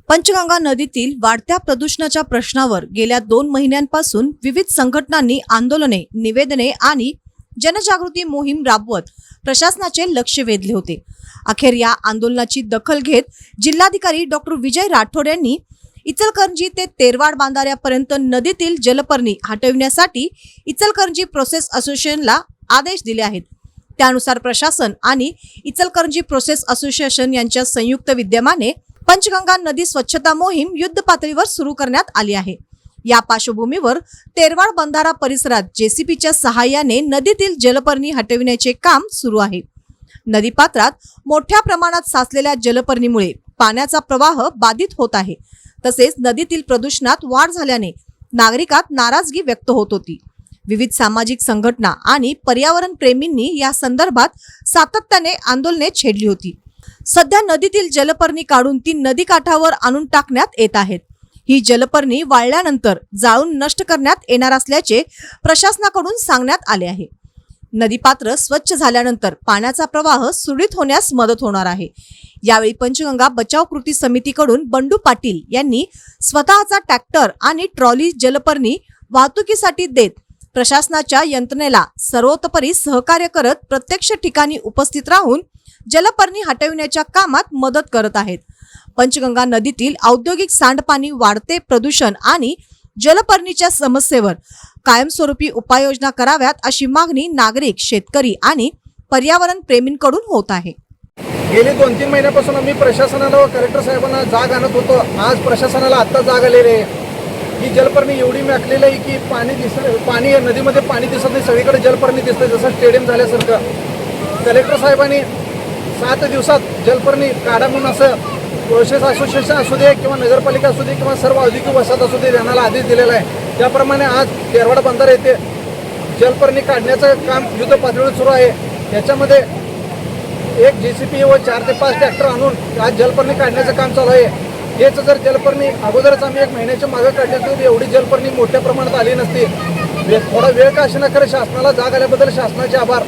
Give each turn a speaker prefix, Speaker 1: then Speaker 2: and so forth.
Speaker 1: पंचगंगा नदीतील वाढत्या प्रदूषणाच्या प्रश्नावर गेल्या 2 महिन्यांपासून विविध संघटनांनी आंदोलने, निवेदने आणि जनजागृती मोहीम राबवत प्रशासनाचे लक्ष वेधले होते। अखेर या आंदोलनाची दखल घेत जिल्हाधिकारी डॉक्टर विजय राठोड यांनी इचलकरंजी ते तेरवाड बांधाऱ्यापर्यंत नदीतील जलपर्णी हटविण्यासाठी इचलकरंजी प्रोसेस असोसिएशनला आदेश दिले आहेत। त्यानुसार प्रशासन आणि इचलकरंजी प्रोसेस असोसिएशन यांच्या संयुक्त विद्यमाने पंचगंगा नदी स्वच्छता मोहीम युद्ध पातळीवर सुरू करण्यात आली आहे। या पार्श्वभूमीवर तेरवाड बंधारा परिसरात जेसीबीच्या सहाय्याने नदीतील जलपर्णी हटविण्याचे काम सुरू आहे। नदीपात्रात मोठ्या प्रमाणात साचलेल्या जलपर्णीमुळे पाण्याचा प्रवाह बाधित होत आहे। तसेच नदीतील प्रदूषणात वाढ झाल्याने नागरिकात नाराजगी व्यक्त होत होती। विविध सामाजिक संघटना आणि पर्यावरण प्रेमींनी या संदर्भात सातत्याने आंदोलने छेडली होती। सध्या नदीतील जलपर्णी काढून ती नदीकाठावर आणून टाकण्यात येत आहेत। ही जलपर्णी वाळल्यानंतर जाळून नष्ट करण्यात येणार असल्याचे प्रशासनाकडून सांगण्यात आले आहे। नदीपात्र स्वच्छ झाल्यानंतर पाण्याचा प्रवाह सुरळीत होण्यास मदत होणार आहे। यावेळी पंचगंगा बचाव कृती समितीकडून बंडू पाटील यांनी स्वतःचा ट्रॅक्टर आणि ट्रॉली जलपर्णी वाहतुकीसाठी देत प्रशासनाच्या यंत्रणेला सर्वतोपरी सहकार्य करत प्रत्यक्ष ठिकाणी उपस्थित राहून जलपर्णी हटविण्याच्या कामात मदत करत आहेत। पंचगंगा नदीतील औद्योगिक सांडपाणी, वाढते प्रदूषण आणि जलपर्णीच्या समस्येवर कायमस्वरूपी उपाययोजना कराव्यात अशी मागणी नागरिक, शेतकरी आणि पर्यावरण प्रेमींकडून होत आहे।
Speaker 2: गेली 2-3 महिन्यापासून आम्ही प्रशासनाला व कलेक्टर साहेबांना जाग आणत होतो। आज प्रशासनाला आता जाग आलेली आहे। ही जलपर्णी एवढी मॅकलेली आहे की पाणी नदीमध्ये पाणी दिसत नाही, सगळीकडे जलपर्णी दिसते जसं स्टेडियम झाल्यासारखं। कलेक्टर साहेबांनी 7 दिवसात जलपर्णी काढा म्हणून असं प्रोसेस असोसिएशन असू दे किंवा नगरपालिका असू दे किंवा सर्व औद्योगिक वसाहत असू दे यांना आदेश दिलेला आहे। त्याप्रमाणे आज तेरवाड बंधारा येथे जलपर्णी काढण्याचं काम युद्ध पातळीवर सुरू आहे। याच्यामध्ये एक जेसीबी व 4 ते 5 ट्रॅक्टर आणून आज जलपर्णी काढण्याचं काम चालू आहे। हेच जर जलपर्णी अगोदरच आम्ही 1 महिन्याच्या मागे काढली तर एवढी जलपर्णी मोठ्या प्रमाणात आली नसती। थोडा वेळ का असेना, खरं शासनाला जाग आल्याबद्दल शासनाचे आभार।